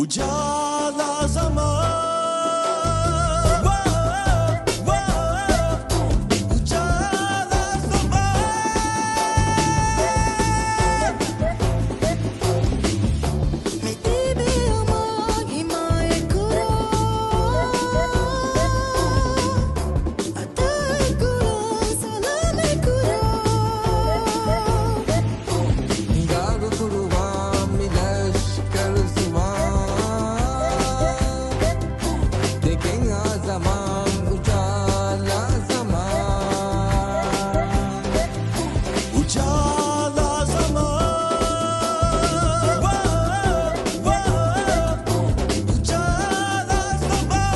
उजाला ज़मां उजाला ज़मां Metibe amagi mae kuro Atai kuro salame kuro Gago kuruwa milash karsuwa Dekenga zaman ujala zaman उजाला ज़मां उजाला ज़मां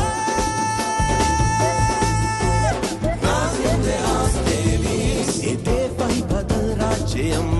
नाज़िम दे आस्ते नीस इते फही बदल राज्यम